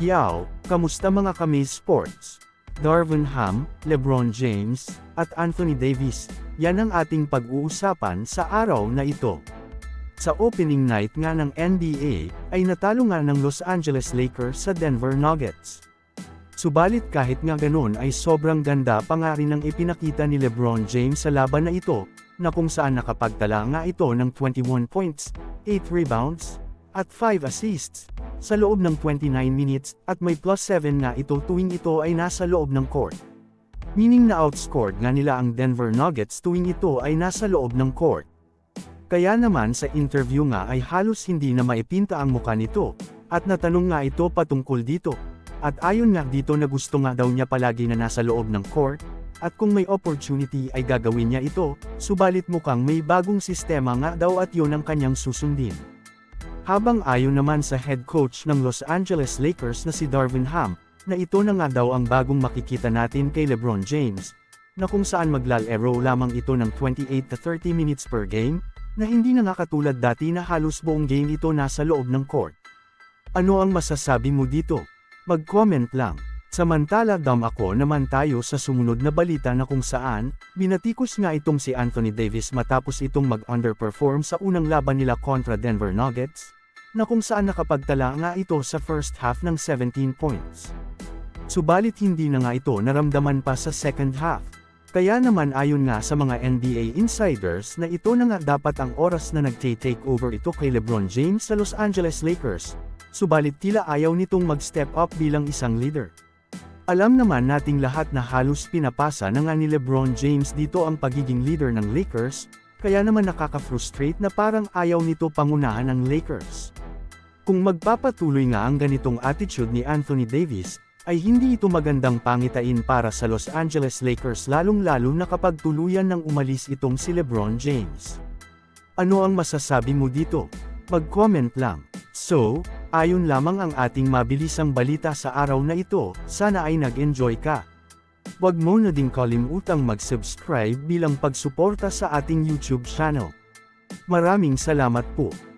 Yao, kamusta mga kami sports? Darvin Ham, LeBron James, at Anthony Davis, yan ang ating pag-uusapan sa araw na ito. Sa opening night nga ng NBA, ay natalo nga ng Los Angeles Lakers sa Denver Nuggets. Subalit kahit nga ganun ay sobrang ganda pa nga rin ang ipinakita ni LeBron James sa laban na ito, na kung saan nakapagtala nga ito ng 21 points, 8 rebounds, at 5 assists, sa loob ng 29 minutes, at may plus 7 nga ito tuwing ito ay nasa loob ng court. Meaning na outscored nga nila ang Denver Nuggets tuwing ito ay nasa loob ng court. Kaya naman sa interview nga ay halos hindi na maipinta ang muka nito, at natanong nga ito patungkol dito. At ayon nga dito na gusto nga daw niya palagi na nasa loob ng court, at kung may opportunity ay gagawin niya ito, subalit mukhang may bagong sistema nga daw at yun ang kanyang susundin. Habang ayon naman sa head coach ng Los Angeles Lakers na si Darvin Ham, na ito na nga daw ang bagong makikita natin kay LeBron James, na kung saan maglalaro lamang ito ng 28 to 30 minutes per game, na hindi na nga katulad dati na halos buong game ito nasa loob ng court. Ano ang masasabi mo dito? Mag-comment lang. Samantala ako naman tayo sa sumunod na balita na kung saan, binatikos nga itong si Anthony Davis matapos itong mag-underperform sa unang laban nila kontra Denver Nuggets, na kung saan nakapagtala nga ito sa first half ng 17 points. Subalit hindi na nga ito naramdaman pa sa second half. Kaya naman ayon nga sa mga NBA insiders na ito na nga dapat ang oras na nagte-take over ito kay LeBron James sa Los Angeles Lakers, subalit tila ayaw nitong mag-step up bilang isang leader. Alam naman nating lahat na halos pinapasa na nga ni LeBron James dito ang pagiging leader ng Lakers, kaya naman nakaka-frustrate na parang ayaw nito pangunahan ng Lakers. Kung magpapatuloy nga ang ganitong attitude ni Anthony Davis, ay hindi ito magandang pangitain para sa Los Angeles Lakers lalong-lalo na kapag tuluyan nang umalis itong si LeBron James. Ano ang masasabi mo dito? Mag-comment lang. So, ayon lamang ang ating mabilisang balita sa araw na ito, sana ay nag-enjoy ka. Huwag mo na ding kalimutang mag-subscribe bilang pagsuporta sa ating YouTube channel. Maraming salamat po.